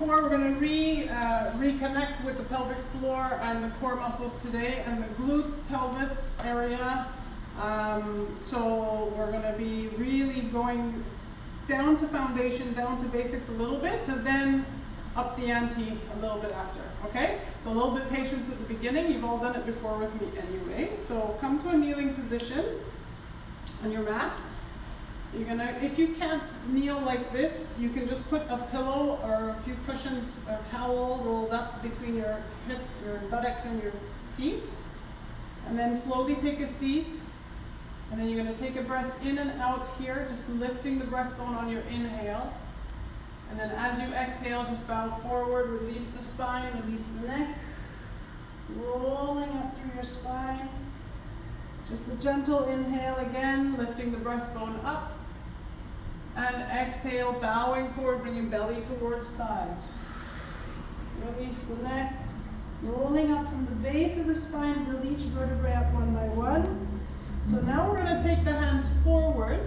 core. We're going to reconnect with the pelvic floor and the core muscles today, and the glutes, pelvis area. So we're going to be really going down to foundation, down to basics a little bit, to then up the ante a little bit after, okay? So a little bit patience at the beginning. You've all done it before with me anyway. So come to a kneeling position on your mat. You're gonna, if you can't kneel like this, you can just put a pillow or a few cushions or towel rolled up between your hips, your buttocks, and your feet. And then slowly take a seat. And then you're gonna take a breath in and out here, just lifting the breastbone on your inhale. And then as you exhale, just bow forward, release the spine, release the neck, rolling up through your spine. Just a gentle inhale again, lifting the breastbone up. And exhale, bowing forward, bringing belly towards thighs. Release the neck, rolling up from the base of the spine, build each vertebrae up one by one. So now we're going to take the hands forward,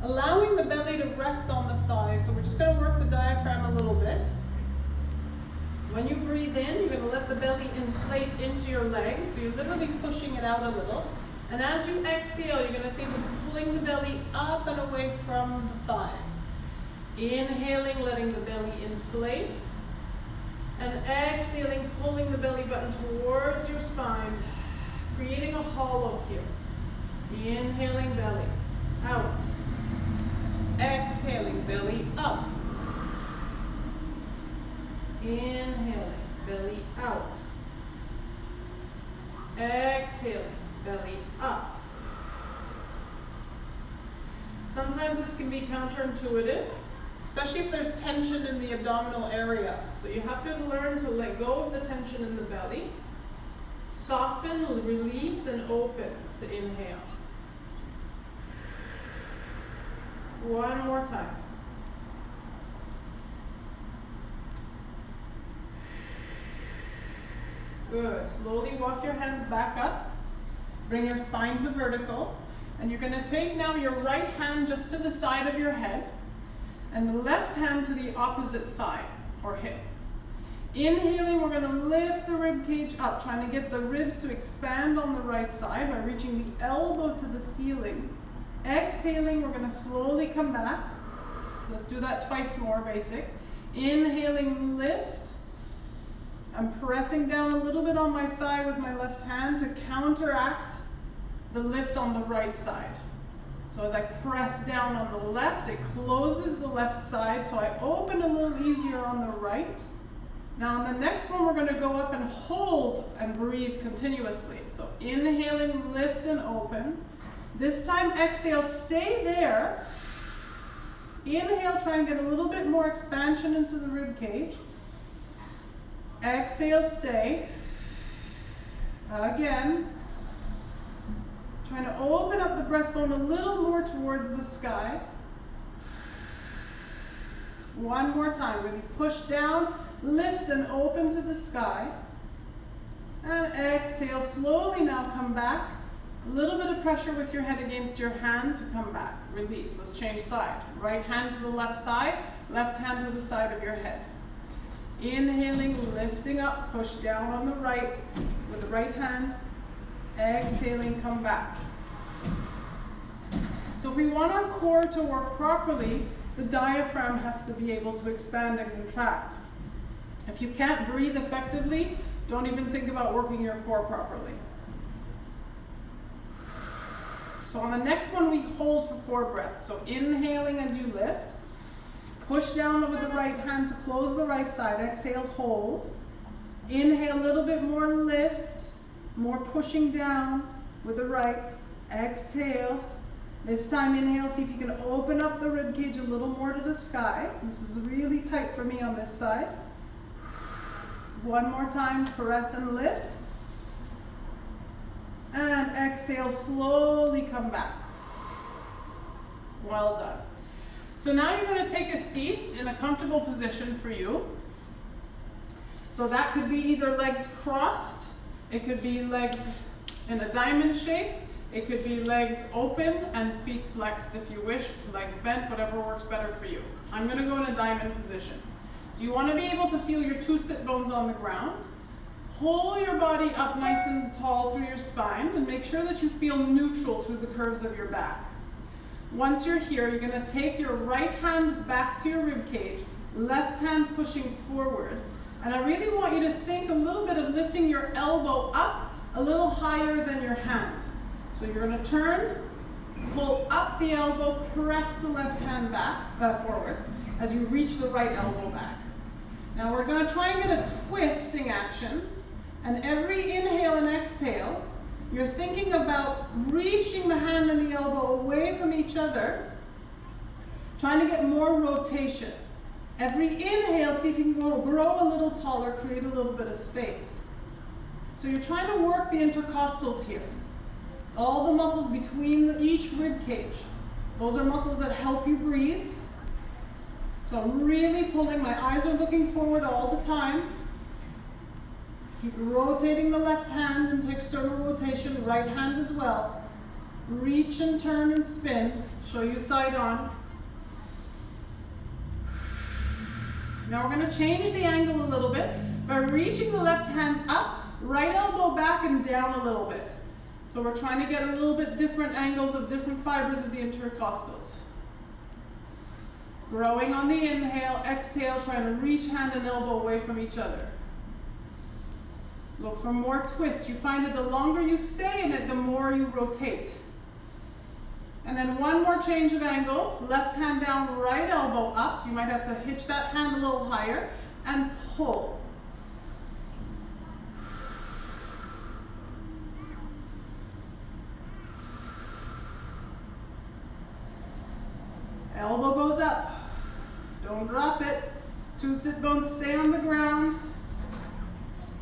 allowing the belly to rest on the thighs. So we're just going to work the diaphragm a little bit. When you breathe in, you're going to let the belly inflate into your legs. So you're literally pushing it out a little. And as you exhale, you're going to think of pulling the belly up and away from the thighs. Inhaling, letting the belly inflate. And exhaling, pulling the belly button towards your spine, creating a hollow here. Inhaling, belly out. Exhaling, belly up. Inhaling, belly out. Exhaling, belly up. Sometimes this can be counterintuitive, especially if there's tension in the abdominal area. So you have to learn to let go of the tension in the belly. Soften, release, and open to inhale. One more time. Good. Slowly walk your hands back up. Bring your spine to vertical. And you're going to take now your right hand just to the side of your head and the left hand to the opposite thigh or hip. Inhaling, we're going to lift the rib cage up, trying to get the ribs to expand on the right side by reaching the elbow to the ceiling. Exhaling, we're going to slowly come back. Let's do that twice more, basic. Inhaling, lift. I'm pressing down a little bit on my thigh with my left hand to counteract the lift on the right side. So as I press down on the left, it closes the left side, so I open a little easier on the right. Now on the next one, we're going to go up and hold and breathe continuously. So inhaling, lift and open. This time exhale, stay there. Inhale, try and get a little bit more expansion into the rib cage. Exhale, stay. Again. Trying to open up the breastbone a little more towards the sky. One more time. Really push down, lift and open to the sky. And exhale, slowly now come back. A little bit of pressure with your head against your hand to come back. Release. Let's change side. Right hand to the left thigh, left hand to the side of your head. Inhaling, lifting up, push down on the right with the right hand. Exhaling, come back. So if we want our core to work properly, the diaphragm has to be able to expand and contract. If you can't breathe effectively, don't even think about working your core properly. So on the next one, we hold for 4 breaths. So inhaling as you lift. Push down with the right hand to close the right side. Exhale, hold. Inhale, a little bit more lift. More pushing down with the right. Exhale. This time, inhale. See if you can open up the rib cage a little more to the sky. This is really tight for me on this side. One more time. Press and lift. And exhale, slowly come back. Well done. So now you're going to take a seat in a comfortable position for you. So that could be either legs crossed, it could be legs in a diamond shape, it could be legs open and feet flexed if you wish, legs bent, whatever works better for you. I'm going to go in a diamond position. So you want to be able to feel your 2 sit bones on the ground. Pull your body up nice and tall through your spine and make sure that you feel neutral through the curves of your back. Once you're here, you're going to take your right hand back to your rib cage, left hand pushing forward. And I really want you to think a little bit of lifting your elbow up a little higher than your hand. So you're going to turn, pull up the elbow, press the left hand back, forward as you reach the right elbow back. Now we're going to try and get a twisting action. And every inhale and exhale, you're thinking about reaching the hand and the elbow away from each other, trying to get more rotation. Every inhale, see if you can grow a little taller, create a little bit of space. So you're trying to work the intercostals here. All the muscles between each rib cage. Those are muscles that help you breathe. So I'm really pulling, my eyes are looking forward all the time. Keep rotating the left hand into external rotation, right hand as well. Reach and turn and spin. Show you side on. Now we're going to change the angle a little bit by reaching the left hand up, right elbow back and down a little bit. So we're trying to get a little bit different angles of different fibers of the intercostals. Growing on the inhale, exhale, trying to reach hand and elbow away from each other. Look for more twist. You find that the longer you stay in it, the more you rotate. And then one more change of angle. Left hand down, right elbow up. So you might have to hitch that hand a little higher and pull. Elbow goes up. Don't drop it. 2 sit bones stay on the ground.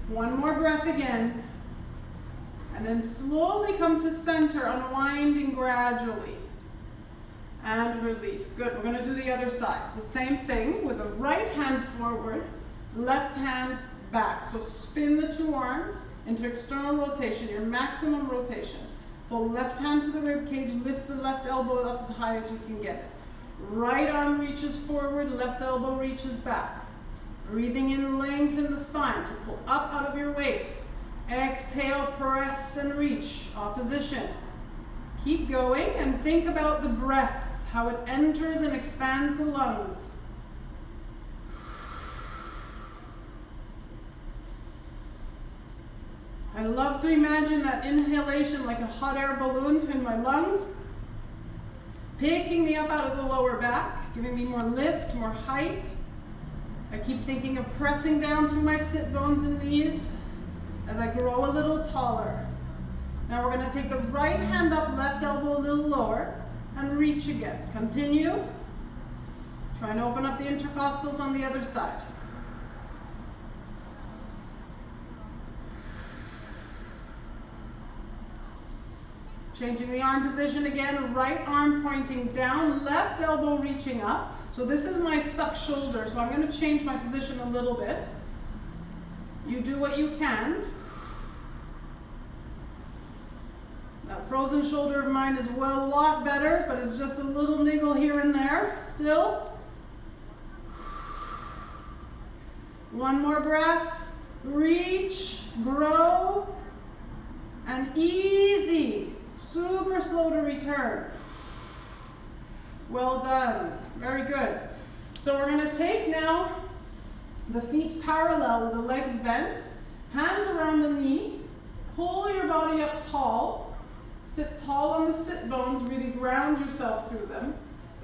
One more breath again. And then slowly come to center, unwinding gradually. And release. Good. We're going to do the other side. So same thing with the right hand forward, left hand back. So spin the 2 arms into external rotation, your maximum rotation. Pull left hand to the rib cage, lift the left elbow up as high as you can get it. Right arm reaches forward, left elbow reaches back. Breathing in, lengthen the spine. So pull up out of your waist. Exhale, press and reach. Opposition. Keep going and think about the breath, how it enters and expands the lungs. I love to imagine that inhalation like a hot air balloon in my lungs, picking me up out of the lower back, giving me more lift, more height. I keep thinking of pressing down through my sit bones and knees as I grow a little taller. Now we're going to take the right hand up, left elbow a little lower, and reach again. Continue. Trying to open up the intercostals on the other side. Changing the arm position again, right arm pointing down, left elbow reaching up. So this is my stuck shoulder, so I'm going to change my position a little bit. You do what you can. That frozen shoulder of mine is well a lot better, but it's just a little niggle here and there still. One more breath. Reach, grow, and easy. Super slow to return. Well done. Very good. So we're going to take now the feet parallel with the legs bent, hands around the knees, pull your body up tall, sit tall on the sit bones, really ground yourself through them.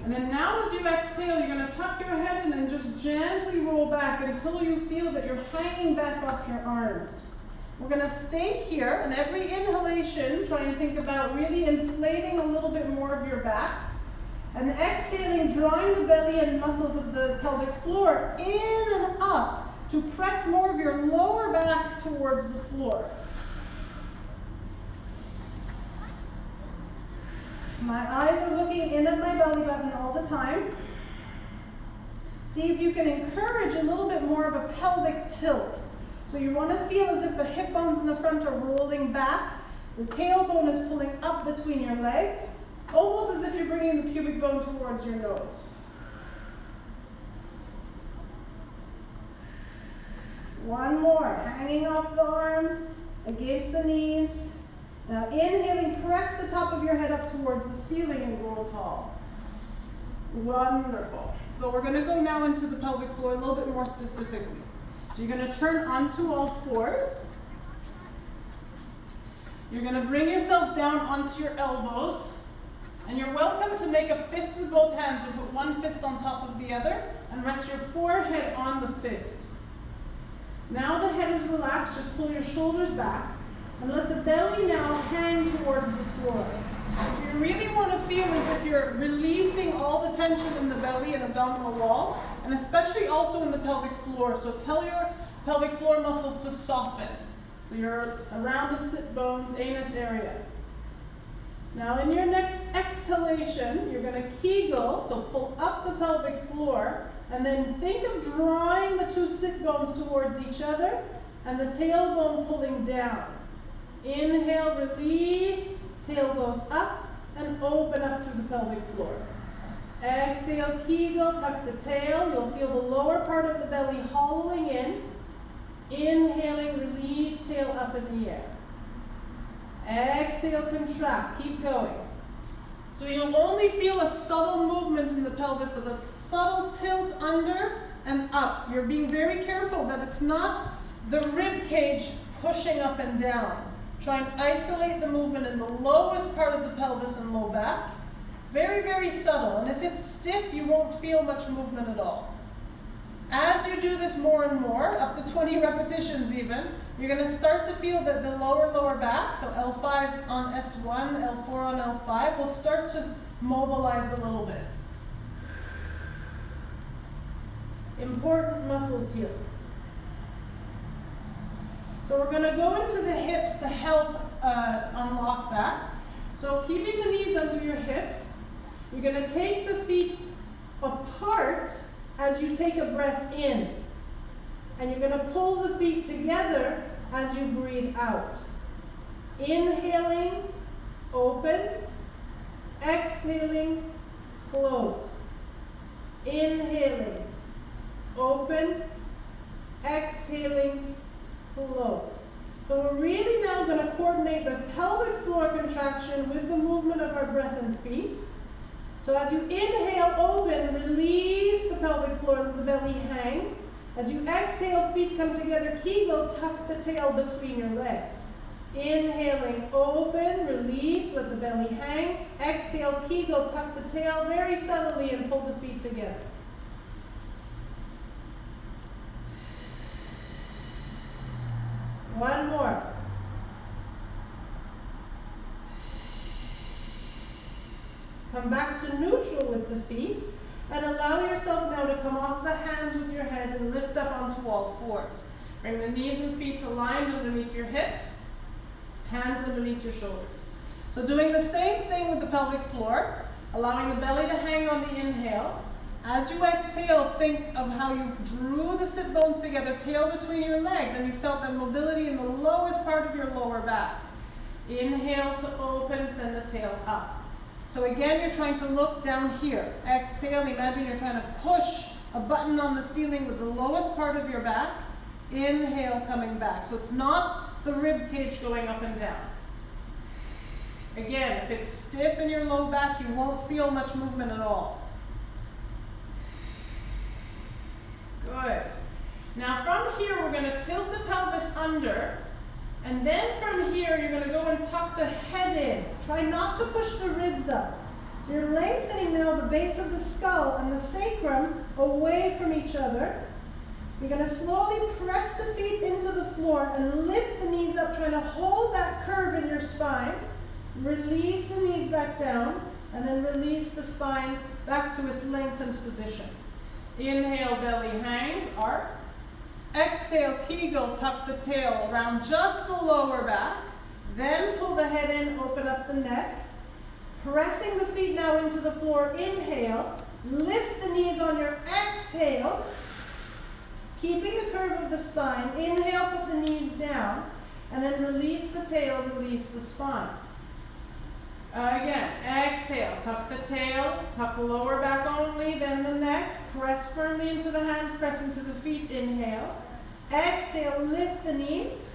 And then now as you exhale, you're going to tuck your head in and just gently roll back until you feel that you're hanging back off your arms. We're going to stay here, and every inhalation, try and think about really inflating a little bit more of your back. And exhaling, drawing the belly and muscles of the pelvic floor in and up to press more of your lower back towards the floor. My eyes are looking in at my belly button all the time. See if you can encourage a little bit more of a pelvic tilt. So you want to feel as if the hip bones in the front are rolling back. The tailbone is pulling up between your legs. Almost as if you're bringing the pubic bone towards your nose. One more, hanging off the arms, against the knees. Now inhaling, press the top of your head up towards the ceiling and grow tall. Wonderful. So we're gonna go now into the pelvic floor a little bit more specifically. So you're gonna turn onto all fours. You're gonna bring yourself down onto your elbows. And you're welcome to make a fist with both hands and put one fist on top of the other and rest your forehead on the fist. Now the head is relaxed, just pull your shoulders back and let the belly now hang towards the floor. So you really want to feel as if you're releasing all the tension in the belly and abdominal wall, and especially also in the pelvic floor. So tell your pelvic floor muscles to soften. So you're around the sit bones, anus area. Now in your next exhalation, you're going to Kegel, so pull up the pelvic floor, and then think of drawing the two sit bones towards each other, and the tailbone pulling down. Inhale, release, tail goes up, and open up through the pelvic floor. Exhale, Kegel, tuck the tail, you'll feel the lower part of the belly hollowing in. Inhaling, release, tail up in the air. Exhale, contract, keep going. So you'll only feel a subtle movement in the pelvis, so the subtle tilt under and up. You're being very careful that it's not the rib cage pushing up and down. Try and isolate the movement in the lowest part of the pelvis and low back. Very, very subtle. And if it's stiff, you won't feel much movement at all. As you do this more and more, up to 20 repetitions even, you're going to start to feel that the lower back, so L5 on S1, L4 on L5, will start to mobilize a little bit. Important muscles here. So we're going to go into the hips to help unlock that. So keeping the knees under your hips, you're going to take the feet apart as you take a breath in. And you're going to pull the feet together as you breathe out. Inhaling, open. Exhaling, close. Inhaling, open. Exhaling, close. So we're really now going to coordinate the pelvic floor contraction with the movement of our breath and feet. So as you inhale, open, release the pelvic floor, let the belly hang. As you exhale, feet come together, Kegel, tuck the tail between your legs. Inhaling, open, release, let the belly hang. Exhale, Kegel, tuck the tail very subtly and pull the feet together. One more. Come back to neutral with the feet and allow yourself now to come off the hands with your head and lift up onto all fours. Bring the knees and feet aligned underneath your hips, hands underneath your shoulders. So doing the same thing with the pelvic floor, allowing the belly to hang on the inhale. As you exhale, think of how you drew the sit bones together, tail between your legs, and you felt that mobility in the lowest part of your lower back. Inhale to open, send the tail up. So again, you're trying to look down here. Exhale, imagine you're trying to push a button on the ceiling with the lowest part of your back. Inhale, coming back. So it's not the rib cage going up and down. Again, if it's stiff in your low back, you won't feel much movement at all. Good. Now from here, we're going to tilt the pelvis under. And then from here, you're going to go and tuck the head in. Try not to push the ribs up. So you're lengthening now the base of the skull and the sacrum away from each other. You're going to slowly press the feet into the floor and lift the knees up, trying to hold that curve in your spine. Release the knees back down, and then release the spine back to its lengthened position. Inhale, belly hangs, arc. Exhale, Kegel, tuck the tail around just the lower back. Then pull the head in, open up the neck. Pressing the feet now into the floor, inhale. Lift the knees on your exhale. Keeping the curve of the spine. Inhale, put the knees down. And then release the tail, release the spine. Again, exhale, tuck the tail, tuck the lower back only, then the neck. Press firmly into the hands, press into the feet, inhale. Exhale, lift the knees.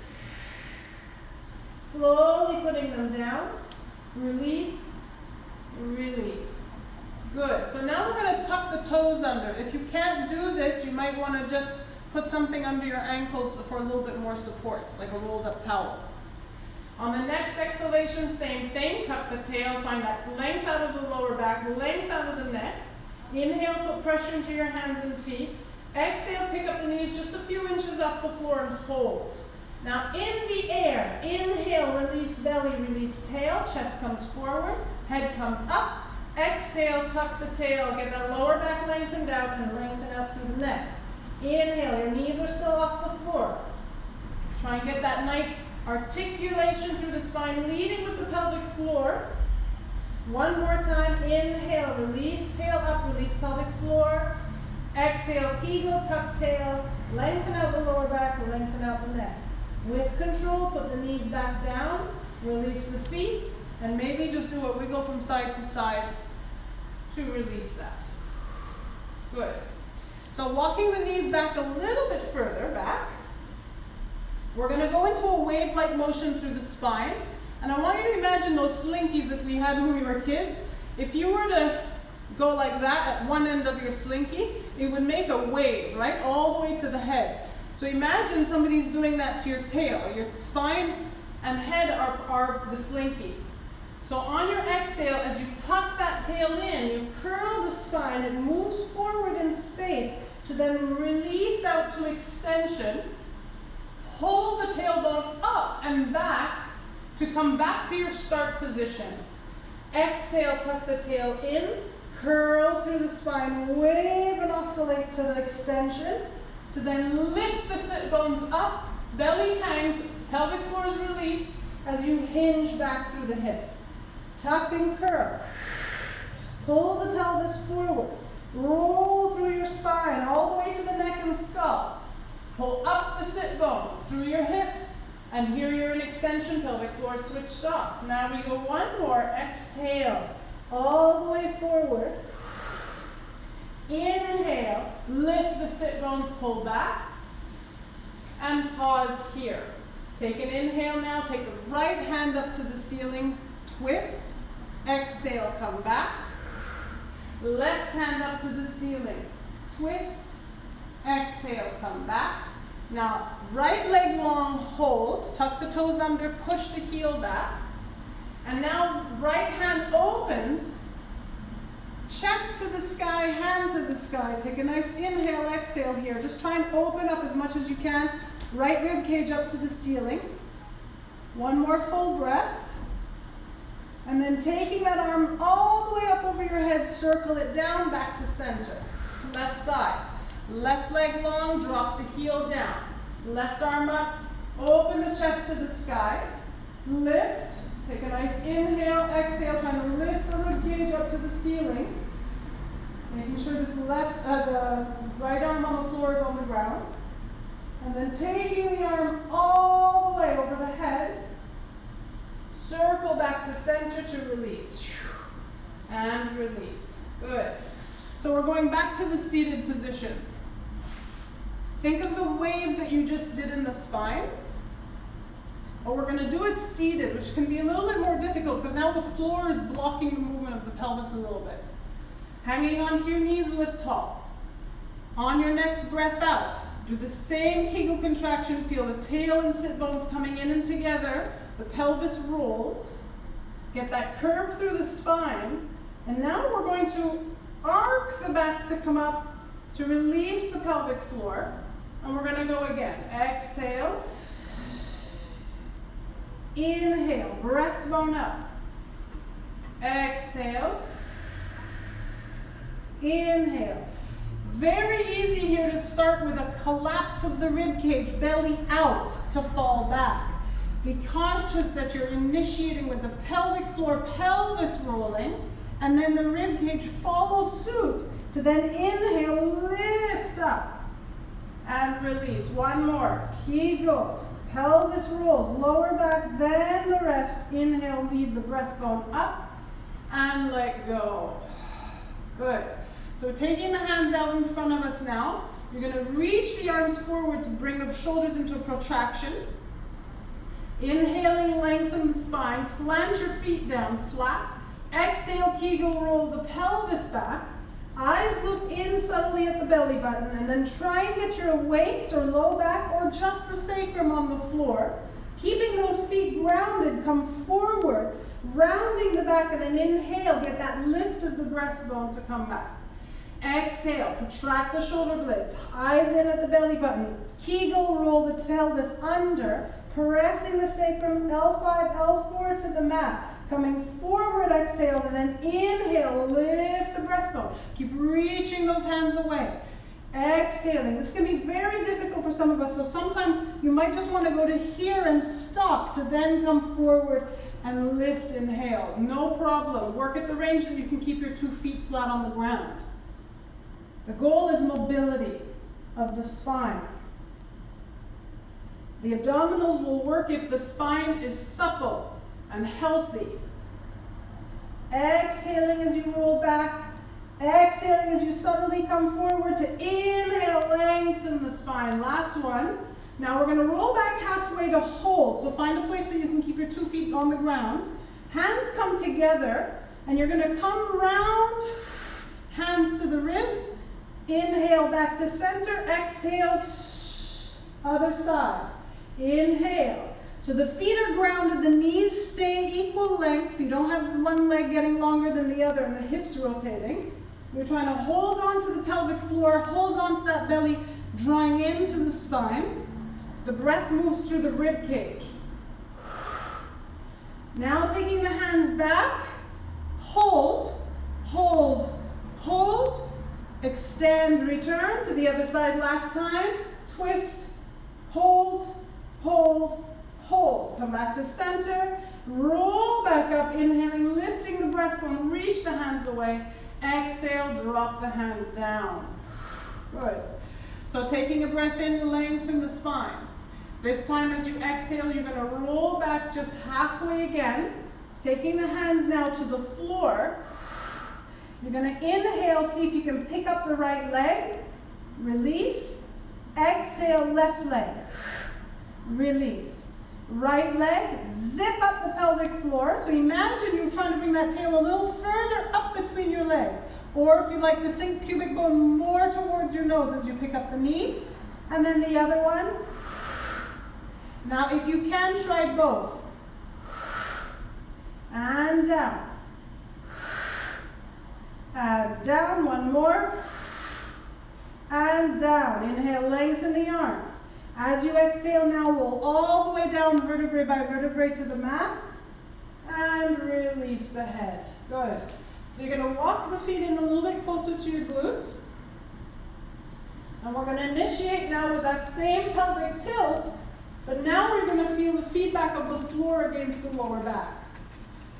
Slowly putting them down. Release, release. Good. So now we're going to tuck the toes under. If you can't do this, you might want to just put something under your ankles for a little bit more support, like a rolled up towel. On the next exhalation, same thing. Tuck the tail, find that length out of the lower back, length out of the neck. Inhale, put pressure into your hands and feet. Exhale, pick up the knees just a few inches off the floor and hold. Now in the air, inhale, release belly, release tail, chest comes forward, head comes up. Exhale, tuck the tail, get that lower back lengthened out and lengthen out through the neck. Inhale, your knees are still off the floor. Try and get that nice articulation through the spine, leading with the pelvic floor. One more time, inhale, release tail up, release pelvic floor. Exhale, kegel, tuck tail, lengthen out the lower back, lengthen out the neck. With control, put the knees back down, release the feet, and maybe just do a wiggle from side to side to release that. Good. So walking the knees back a little bit further back, we're going to go into a wave-like motion through the spine. And I want you to imagine those slinkies that we had when we were kids. If you were to go like that at one end of your slinky, it would make a wave, right? All the way to the head. So imagine somebody's doing that to your tail. Your spine and head are the slinky. So on your exhale, as you tuck that tail in, you curl the spine, it moves forward in space to then release out to extension. Pull the tailbone up and back to come back to your start position. Exhale, tuck the tail in, curl through the spine, wave and oscillate to the extension, to then lift the sit bones up, belly hangs, pelvic floor is released as you hinge back through the hips. Tuck and curl. Pull the pelvis forward. Roll through your spine all the way to the neck and skull. Pull up the sit bones through your hips. And here you're in extension, pelvic floor switched off. Now we go one more. Exhale. All the way forward. Inhale. Lift the sit bones, pull back. And pause here. Take an inhale now. Take the right hand up to the ceiling. Twist. Exhale, come back. Left hand up to the ceiling. Twist. Exhale, come back. Now, right leg long, hold. Tuck the toes under, push the heel back. And now, right hand opens. Chest to the sky, hand to the sky. Take a nice inhale, exhale here. Just try and open up as much as you can. Right rib cage up to the ceiling. One more full breath. And then taking that arm all the way up over your head, circle it down back to center. Left side. Left leg long, drop the heel down. Left arm up, open the chest to the sky. Lift. Take a nice inhale, exhale, trying to lift the rib cage up to the ceiling. Making sure this the right arm on the floor is on the ground. And then taking the arm all the way over the head. Circle back to center to release. And release. Good. So we're going back to the seated position. Think of the wave that you just did in the spine. But we're going to do it seated, which can be a little bit more difficult because now the floor is blocking the movement of the pelvis a little bit. Hanging onto your knees, lift tall. On your next breath out, do the same Kegel contraction. Feel the tail and sit bones coming in and together. The pelvis rolls. Get that curve through the spine. And now we're going to arc the back to come up to release the pelvic floor. And we're going to go again. Exhale. Inhale, breastbone up. Exhale. Inhale. Very easy here to start with a collapse of the rib cage, belly out to fall back. Be conscious that you're initiating with the pelvic floor, pelvis rolling, and then the rib cage follows suit to then inhale, lift up, and release. One more. Kegel. Pelvis rolls, lower back, then the rest. Inhale, lead the breastbone up, and let go. Good. So taking the hands out in front of us now, You're going to reach the arms forward to bring the shoulders into a protraction. Inhaling, lengthen the spine. Plant your feet down flat. Exhale, Kegel roll the pelvis back. Eyes look in subtly at the belly button, and then try and get your waist or low back or just the sacrum on the floor. Keeping those feet grounded, come forward, rounding the back, and then inhale, get that lift of the breastbone to come back. Exhale, contract the shoulder blades, eyes in at the belly button. Kegel roll the pelvis under, pressing the sacrum L5, L4 to the mat. Coming forward, exhale, and then inhale, lift the breastbone. Keep reaching those hands away. Exhaling. This can be very difficult for some of us, so sometimes you might just want to go to here and stop to then come forward and lift, inhale. No problem. Work at the range that you can keep your 2 feet flat on the ground. The goal is mobility of the spine. The abdominals will work if the spine is supple and healthy. Exhaling as you roll back. Exhaling as you subtly come forward to inhale, lengthen the spine. Last one. Now we're going to roll back halfway to hold. So find a place that you can keep your 2 feet on the ground. Hands come together, and you're going to come round, hands to the ribs. Inhale back to center. Exhale, other side. Inhale. So the feet are grounded, the knees stay equal length. You don't have one leg getting longer than the other and the hips rotating. You're trying to hold on to the pelvic floor, hold on to that belly, drawing into the spine. The breath moves through the rib cage. Now taking the hands back, hold, hold, hold, extend, return to the other side last time, twist, hold, hold, hold. Come back to center, roll back up, inhaling, lifting the breastbone, reach the hands away, exhale, drop the hands down. Good. So taking a breath in, lengthen the spine. This time as you exhale, you're going to roll back just halfway again, taking the hands now to the floor. You're going to inhale, see if you can pick up the right leg, release, exhale, left leg, release. Right leg, zip up the pelvic floor. So imagine you're trying to bring that tail a little further up between your legs. Or if you like to think pubic bone more towards your nose as you pick up the knee. And then the other one. Now if you can, try both. And down. And down, one more. And down. Inhale, lengthen the arms. As you exhale now, roll all the way down vertebrae by vertebrae to the mat. And release the head. Good. So you're going to walk the feet in a little bit closer to your glutes. And we're going to initiate now with that same pelvic tilt, but now we're going to feel the feedback of the floor against the lower back.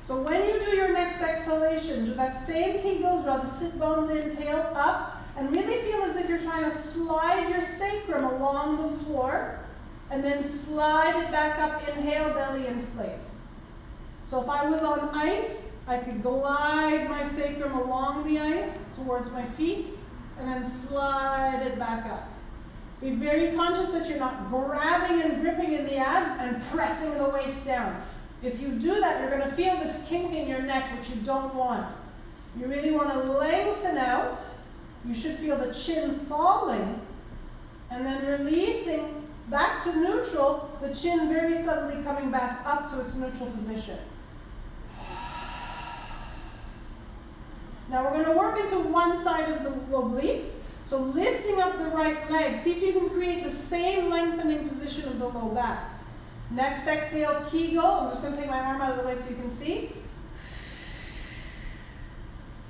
So when you do your next exhalation, do that same Kegel, draw the sit bones in, tail up, and really feel as if you're trying to slide your sacrum along the floor, and then slide it back up, inhale, belly inflates. So if I was on ice, I could glide my sacrum along the ice towards my feet, and then slide it back up. Be very conscious that you're not grabbing and gripping in the abs and pressing the waist down. If you do that, you're going to feel this kink in your neck, which you don't want. You really want to lengthen out. You should feel the chin falling, and then releasing back to neutral, the chin very subtly coming back up to its neutral position. Now we're going to work into one side of the obliques. So lifting up the right leg, see if you can create the same lengthening position of the low back. Next exhale, Kegel. I'm just going to take my arm out of the way so you can see.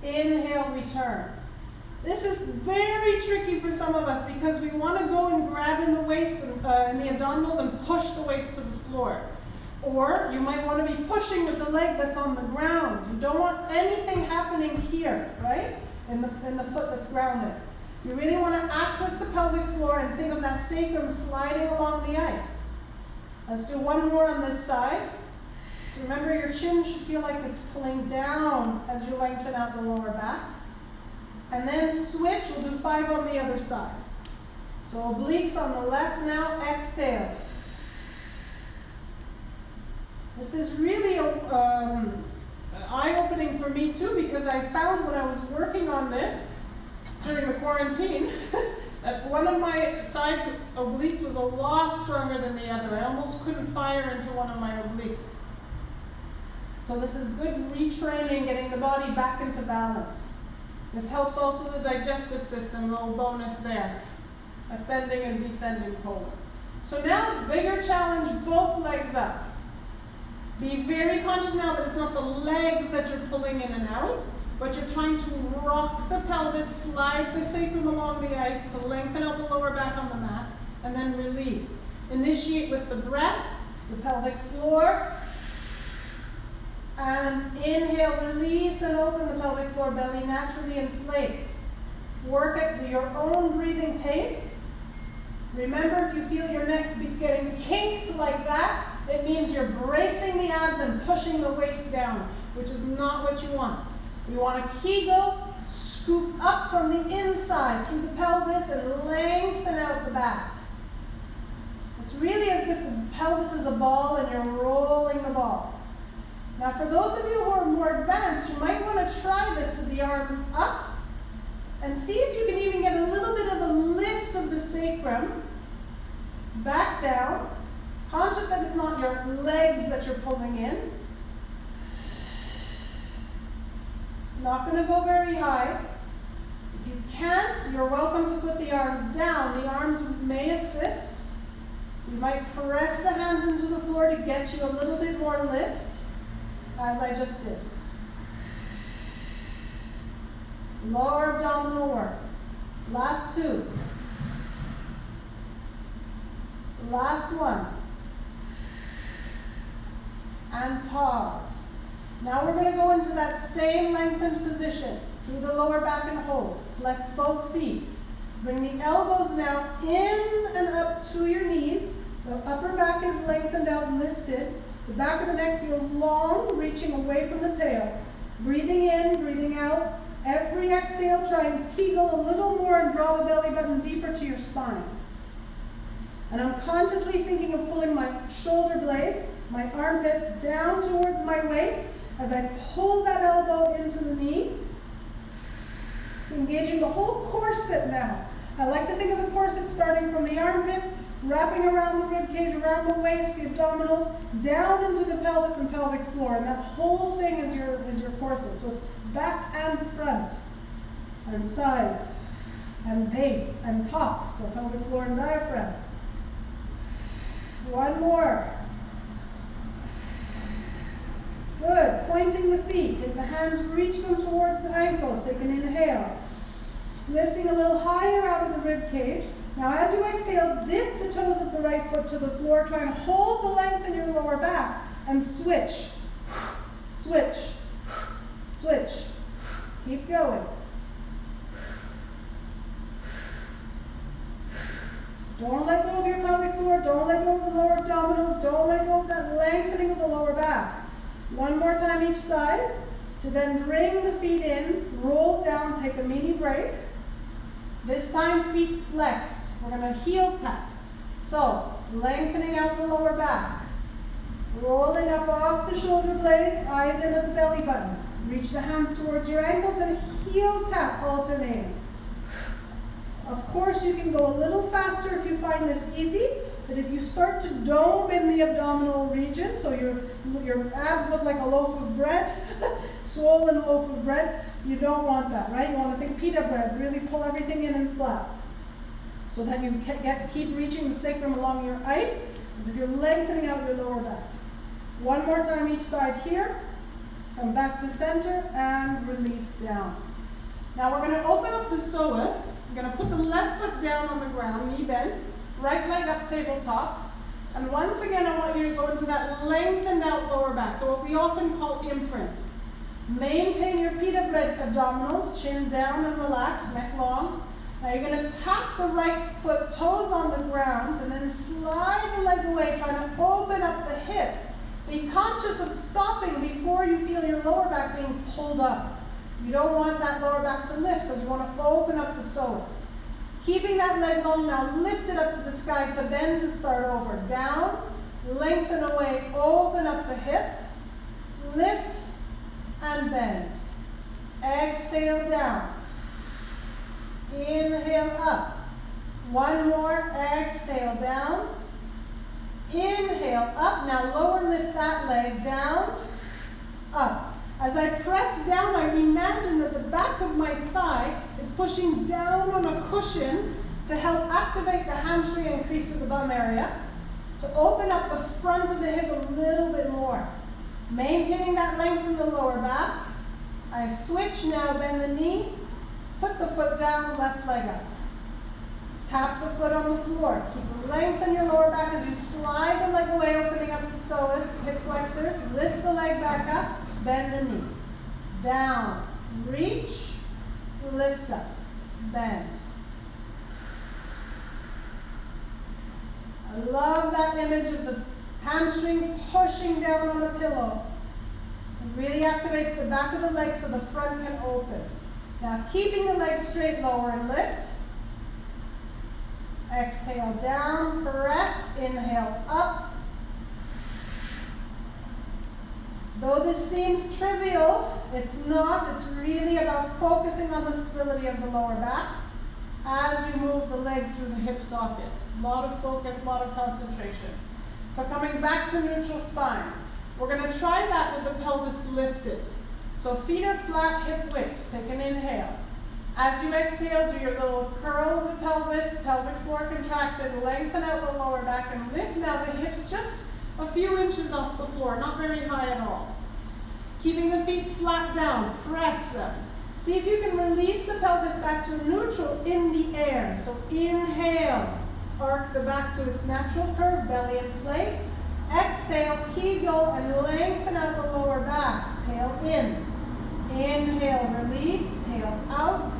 Inhale, return. This is very tricky for some of us because we want to go and grab in the waist and in the abdominals and push the waist to the floor. Or you might want to be pushing with the leg that's on the ground. You don't want anything happening here, right? In the foot that's grounded. You really want to access the pelvic floor and think of that sacrum sliding along the ice. Let's do one more on this side. Remember, your chin should feel like it's pulling down as you lengthen out the lower back. And then switch, we'll do 5 on the other side. So obliques on the left now, exhale. This is really eye-opening for me too, because I found when I was working on this during the quarantine that one of my sides obliques was a lot stronger than the other. I almost couldn't fire into one of my obliques. So this is good retraining, getting the body back into balance. This helps also the digestive system, a little bonus there. Ascending and descending colon. So now, bigger challenge, both legs up. Be very conscious now that it's not the legs that you're pulling in and out, but you're trying to rock the pelvis, slide the sacrum along the ice to lengthen out the lower back on the mat, and then release. Initiate with the breath, the pelvic floor, and inhale, release, and open the pelvic floor. Belly naturally inflates. Work at your own breathing pace. Remember, if you feel your neck getting kinked like that, it means you're bracing the abs and pushing the waist down, which is not what you want. You want to Kegel, scoop up from the inside through the pelvis and lengthen out the back. It's really as if the pelvis is a ball and you're rolling the ball. Now, for those of you who are more advanced, you might want to try this with the arms up and see if you can even get a little bit of a lift of the sacrum back down, conscious that it's not your legs that you're pulling in. Not going to go very high. If you can't, you're welcome to put the arms down. The arms may assist. So you might press the hands into the floor to get you a little bit more lift, as I just did. Lower abdominal work. Last two. Last one. And pause. Now we're going to go into that same lengthened position through the lower back and hold. Flex both feet. Bring the elbows now in and up to your knees. The upper back is lengthened out, lifted. The back of the neck feels long, reaching away from the tail. Breathing in, breathing out. Every exhale, try and Kegel a little more and draw the belly button deeper to your spine. And I'm consciously thinking of pulling my shoulder blades, my armpits down towards my waist as I pull that elbow into the knee. Engaging the whole corset now. I like to think of the corset starting from the armpits, wrapping around the rib cage, around the waist, the abdominals, down into the pelvis and pelvic floor. And that whole thing is your corset. So it's back and front, and sides, and base, and top. So pelvic floor and diaphragm. One more. Good. Pointing the feet. Take the hands, reach them towards the ankles. Take an inhale. Lifting a little higher out of the rib cage. Now as you exhale, dip the toes of the right foot to the floor. Try and hold the length in your lower back. And switch. Switch. Switch. Keep going. Don't let go of your pelvic floor. Don't let go of the lower abdominals. Don't let go of that lengthening of the lower back. One more time each side. To then bring the feet in, roll down, take a mini break. This time feet flexed. We're going to heel tap. So, lengthening out the lower back. Rolling up off the shoulder blades, eyes in at the belly button. Reach the hands towards your ankles and heel tap, alternating. Of course, you can go a little faster if you find this easy, but if you start to dome in the abdominal region, so your abs look like a loaf of bread, swollen loaf of bread, you don't want that, right? You want to think pita bread, really pull everything in and flat. So that you keep reaching the sacrum along your ice, as if you're lengthening out your lower back. One more time each side here. Come back to center and release down. Now we're going to open up the psoas. I'm going to put the left foot down on the ground, knee bent, right leg up tabletop. And once again, I want you to go into that lengthened out lower back. So what we often call imprint. Maintain your pita bread abdominals, chin down and relaxed, neck long. Now you're going to tap the right foot, toes on the ground, and then slide the leg away, trying to open up the hip. Be conscious of stopping before you feel your lower back being pulled up. You don't want that lower back to lift because you want to open up the psoas. Keeping that leg long, now lift it up to the sky to bend to start over. Down, lengthen away, open up the hip, lift and bend. Exhale down. Inhale up. One more, exhale down. Inhale up, now lower lift that leg down, up. As I press down, I imagine that the back of my thigh is pushing down on a cushion to help activate the hamstring and crease of the bum area, to open up the front of the hip a little bit more. Maintaining that length in the lower back. I switch now, bend the knee, put the foot down, left leg up. Tap the foot on the floor. Keep the length in your lower back as you slide the leg away, opening up the psoas, hip flexors. Lift the leg back up, bend the knee. Down, reach, lift up, bend. I love that image of the hamstring pushing down on a pillow. It really activates the back of the leg so the front can open. Now keeping the leg straight, lower and lift. Exhale down, press, inhale up. Though this seems trivial, it's not. It's really about focusing on the stability of the lower back as you move the leg through the hip socket. A lot of focus, a lot of concentration. So coming back to neutral spine, we're going to try that with the pelvis lifted. So feet are flat, hip width. Take an inhale. As you exhale, do your little curl of the pelvis, pelvic floor contracted, lengthen out the lower back and lift now the hips just a few inches off the floor, not very high at all. Keeping the feet flat down, press them. See if you can release the pelvis back to neutral in the air. So inhale, arc the back to its natural curve, belly inflates. Exhale, kegel and lengthen out the lower back, tail in. Inhale, release, tail out.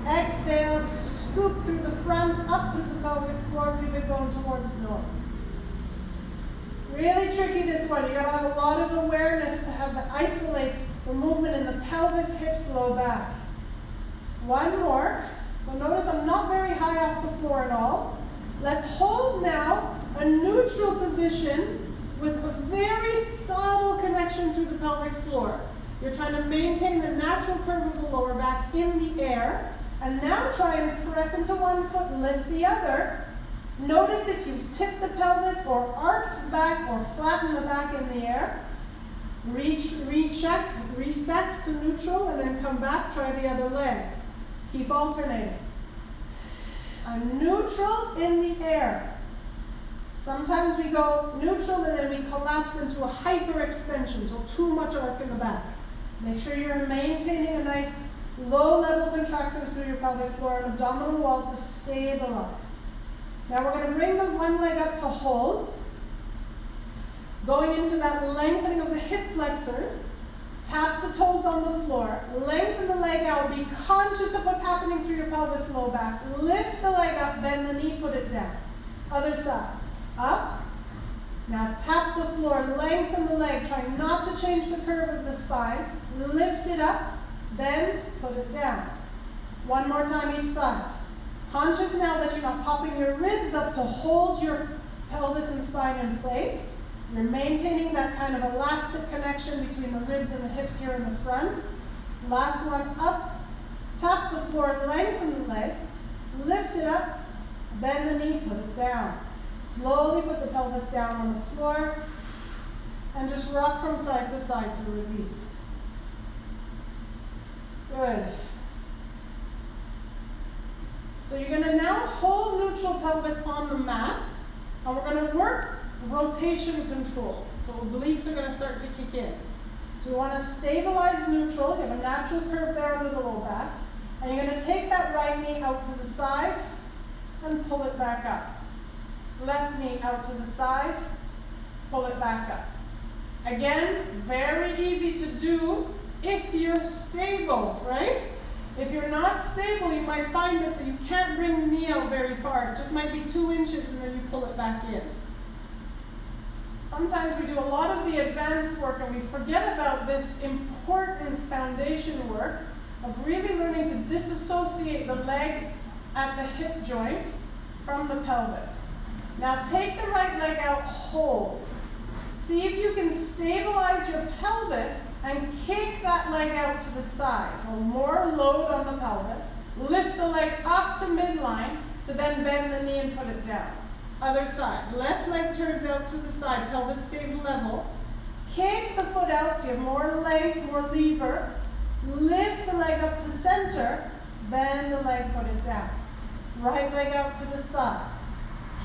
Exhale, scoop through the front, up through the pelvic floor, keep it going towards nose. Really tricky this one. You gotta have a lot of awareness to have the isolate the movement in the pelvis, hips, low back. One more. So notice I'm not very high off the floor at all. Let's hold now a neutral position with a very subtle connection through the pelvic floor. You're trying to maintain the natural curve of the lower back in the air. And now try and press into one foot, lift the other. Notice if you've tipped the pelvis or arced back or flattened the back in the air. Recheck, reset to neutral, and then come back, try the other leg. Keep alternating. I'm neutral in the air. Sometimes we go neutral and then we collapse into a hyperextension, so too much arc in the back. Make sure you're maintaining a nice low level contraction through your pelvic floor and abdominal wall to stabilize. Now we're going to bring the one leg up to hold. Going into that lengthening of the hip flexors, tap the toes on the floor, lengthen the leg out, be conscious of what's happening through your pelvis, low back. Lift the leg up, bend the knee, put it down. Other side. Up. Now tap the floor, lengthen the leg, try not to change the curve of the spine. Lift it up, bend, put it down. One more time each side. Conscious now that you're not popping your ribs up to hold your pelvis and spine in place. You're maintaining that kind of elastic connection between the ribs and the hips here in the front. Last one, up, tap the floor, lengthen the leg, lift it up, bend the knee, put it down. Slowly put the pelvis down on the floor and just rock from side to side to release. Good. So you're going to now hold neutral pelvis on the mat, and we're going to work rotation control. So obliques are going to start to kick in. So we want to stabilize neutral. You have a natural curve there under the low back. And you're going to take that right knee out to the side and pull it back up. Left knee out to the side, pull it back up. Again, very easy to do if you're stable, right? If you're not stable, you might find that you can't bring the knee out very far. It just might be 2 inches and then you pull it back in. Sometimes we do a lot of the advanced work and we forget about this important foundation work of really learning to disassociate the leg at the hip joint from the pelvis. Now take the right leg out, hold. See if you can stabilize your pelvis and kick that leg out to the side. So more load on the pelvis. Lift the leg up to midline to then bend the knee and put it down. Other side. Left leg turns out to the side. Pelvis stays level. Kick the foot out so you have more length, more lever. Lift the leg up to center. Bend the leg, put it down. Right leg out to the side.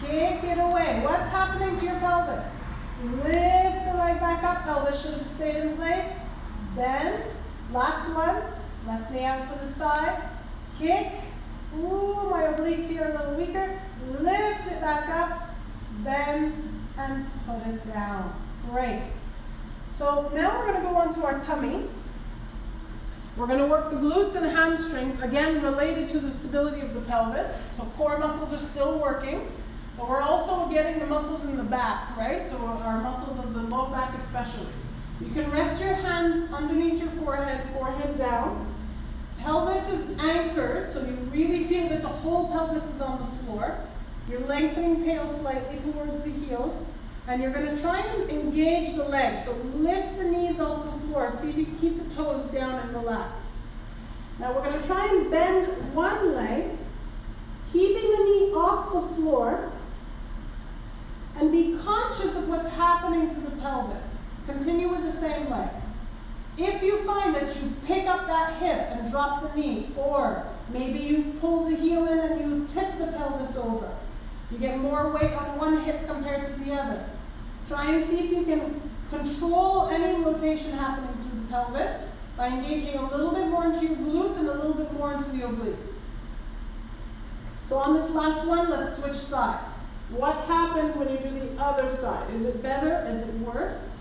Kick it away. What's happening to your pelvis? Lift the leg back up. Pelvis should have stayed in place. Bend. Last one. Left knee out to the side. Kick. Ooh, my obliques here are a little weaker. Lift it back up. Bend and put it down. Great. So now we're going to go on to our tummy. We're going to work the glutes and hamstrings, again related to the stability of the pelvis. So core muscles are still working, but we're also getting the muscles in the back, right? So our muscles of the low back especially. You can rest your hands underneath your forehead, forehead down. Pelvis is anchored, so you really feel that the whole pelvis is on the floor. You're lengthening tail slightly towards the heels, and you're going to try and engage the legs. So lift the knees off the floor. See if you can keep the toes down and relaxed. Now we're going to try and bend one leg, keeping the knee off the floor, and be conscious of what's happening to the pelvis. Continue with the same leg. If you find that you pick up that hip and drop the knee, or maybe you pull the heel in and you tip the pelvis over, you get more weight on one hip compared to the other. Try and see if you can control any rotation happening through the pelvis by engaging a little bit more into your glutes and a little bit more into the obliques. So on this last one, let's switch side. What happens when you do the other side? Is it better? Is it worse?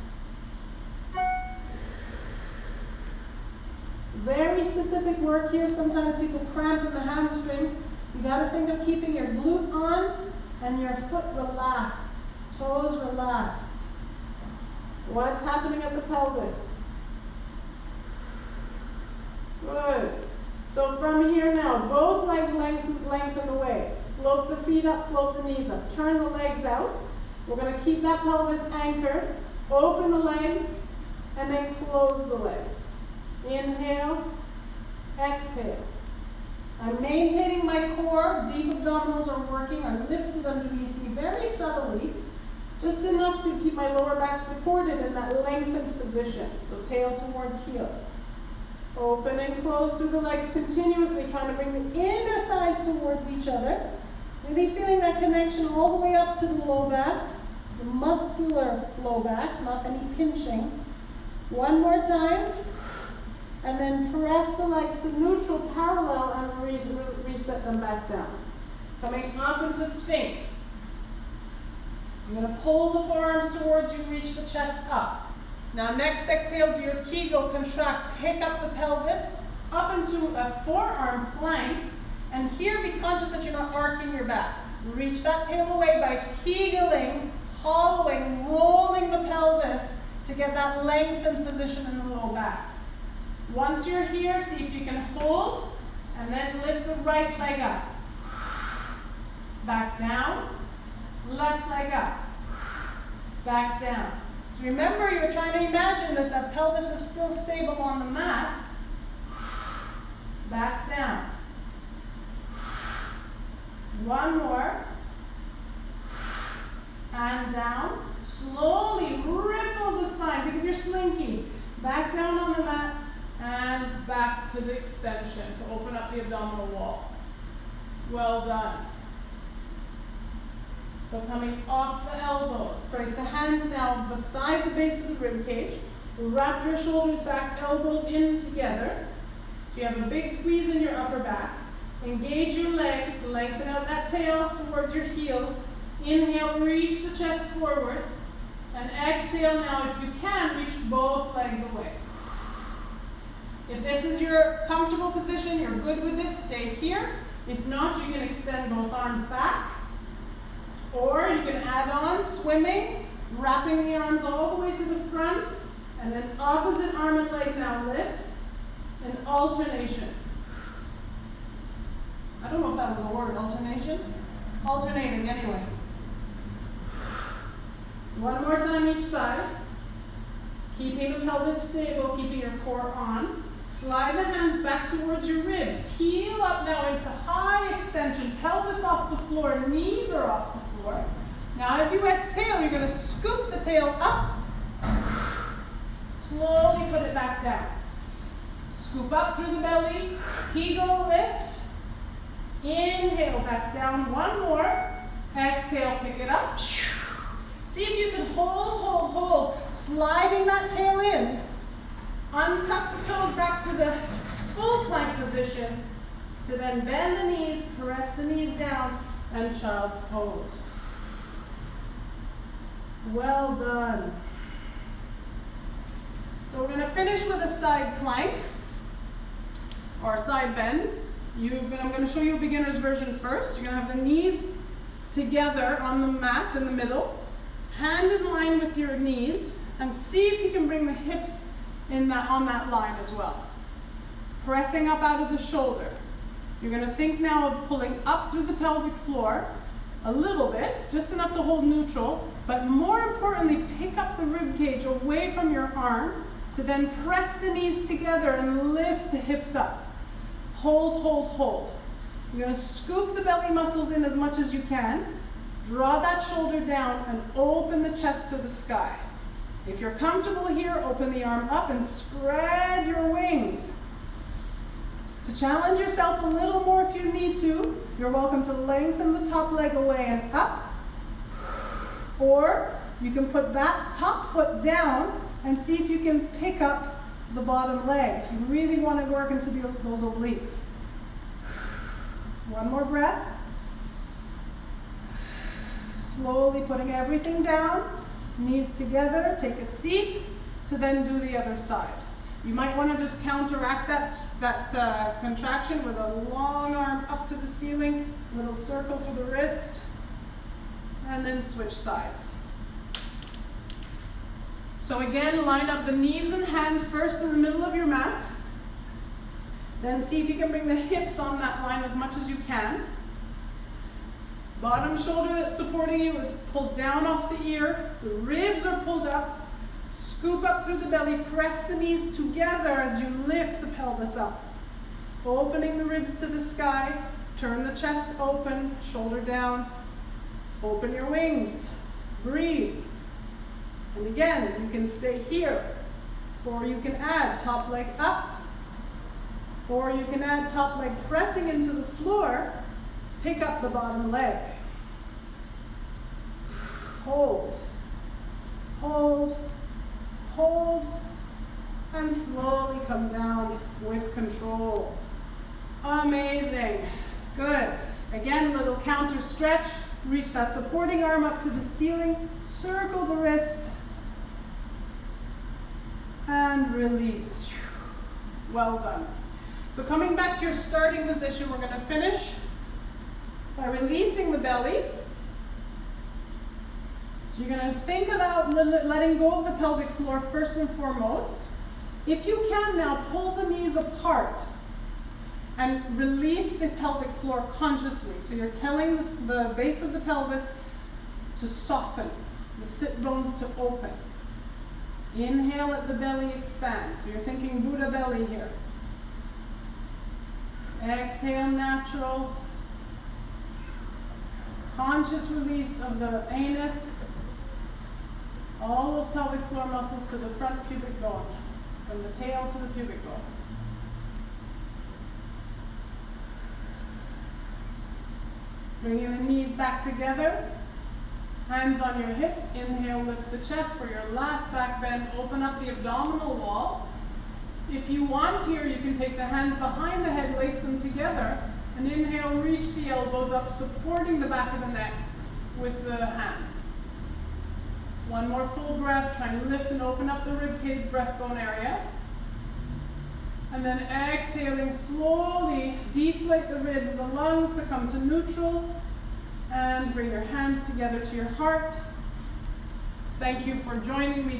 Very specific work here. Sometimes people cramp in the hamstring. You got to think of keeping your glute on and your foot relaxed, toes relaxed. What's happening at the pelvis? Good. So from here now, both legs lengthen away. Float the feet up, float the knees up. Turn the legs out. We're going to keep that pelvis anchored. Open the legs and then close the legs. Inhale, exhale. I'm maintaining my core. Deep abdominals are working, are lifted underneath me very subtly, just enough to keep my lower back supported in that lengthened position. So tail towards heels. Open and close through the legs continuously, trying to bring the inner thighs towards each other. Really feeling that connection all the way up to the low back, the muscular low back, not any pinching. One more time. And then press the legs to neutral, parallel, and reset them back down. Coming up into Sphinx. You're going to pull the forearms towards you, reach the chest up. Now next exhale, do your Kegel, contract, pick up the pelvis, up into a forearm plank, and here be conscious that you're not arcing your back. Reach that tail away by Kegeling, hollowing, rolling the pelvis to get that lengthened position in the low back. Once you're here, see if you can hold, and then lift the right leg up. Back down, left leg up, back down. So remember, you're trying to imagine that the pelvis is still stable on the mat. Back down. One more. And down. Slowly ripple the spine. Think of your slinky. Back down on the mat. And back to the extension to open up the abdominal wall. Well done. So coming off the elbows, place the hands now beside the base of the rib cage. Wrap your shoulders back, elbows in together. So you have a big squeeze in your upper back. Engage your legs, lengthen out that tail towards your heels. Inhale, reach the chest forward. And exhale now, if you can, reach both legs away. If this is your comfortable position, you're good with this, stay here. If not, you can extend both arms back. Or you can add on swimming, wrapping the arms all the way to the front, and then opposite arm and leg now lift, and alternation. I don't know if that was a word, alternation? Alternating, anyway. One more time each side. Keeping the pelvis stable, keeping your core on. Slide the hands back towards your ribs. Peel up now into high extension. Pelvis off the floor, knees are off the floor. Now as you exhale, you're going to scoop the tail up. Slowly put it back down. Scoop up through the belly. Kegel lift. Inhale, back down. One more. Exhale, pick it up. See if you can hold. Sliding that tail in. Untuck the toes back to the full plank position. To then bend the knees, press the knees down, and child's pose. Well done. So we're going to finish with a side plank or side bend. I'm going to show you a beginner's version first. You're going to have the knees together on the mat in the middle, hand in line with your knees, and see if you can bring the hips on that line as well. Pressing up out of the shoulder. You're going to think now of pulling up through the pelvic floor a little bit, just enough to hold neutral, but more importantly, pick up the rib cage away from your arm to then press the knees together and lift the hips up. Hold. You're going to scoop the belly muscles in as much as you can. Draw that shoulder down and open the chest to the sky. If you're comfortable here, open the arm up and spread your wings. To challenge yourself a little more if you need to, you're welcome to lengthen the top leg away and up. Or you can put that top foot down and see if you can pick up the bottom leg if you really want to work into those obliques. One more breath. Slowly putting everything down, knees together, take a seat to then do the other side. You might want to just counteract that contraction with a long arm up to the ceiling, little circle for the wrist, and then switch sides. So again, line up the knees and hand first in the middle of your mat. Then see if you can bring the hips on that line as much as you can. Bottom shoulder that's supporting you is pulled down off the ear. The ribs are pulled up. Scoop up through the belly. Press the knees together as you lift the pelvis up. Opening the ribs to the sky. Turn the chest open, shoulder down. Open your wings. Breathe. And again, you can stay here. Or you can add top leg up. Or you can add top leg pressing into the floor. Pick up the bottom leg. Hold, and slowly come down with control. Amazing. Good. Again, little counter stretch. Reach that supporting arm up to the ceiling. Circle the wrist. And release. Well done. So coming back to your starting position, we're going to finish by releasing the belly. So you're going to think about letting go of the pelvic floor first and foremost. If you can now, pull the knees apart and release the pelvic floor consciously. So you're telling the base of the pelvis to soften, the sit bones to open. Inhale, let the belly expand. So you're thinking Buddha belly here. Exhale, natural. Conscious release of the anus. All those pelvic floor muscles to the front pubic bone. From the tail to the pubic bone. Bringing the knees back together. Hands on your hips. Inhale, lift the chest for your last back bend. Open up the abdominal wall. If you want here, you can take the hands behind the head, lace them together, and inhale, reach the elbows up, supporting the back of the neck with the hands. One more full breath, trying to lift and open up the rib cage, breastbone area. And then exhaling slowly, deflate the ribs, the lungs to come to neutral, and bring your hands together to your heart. Thank you for joining me.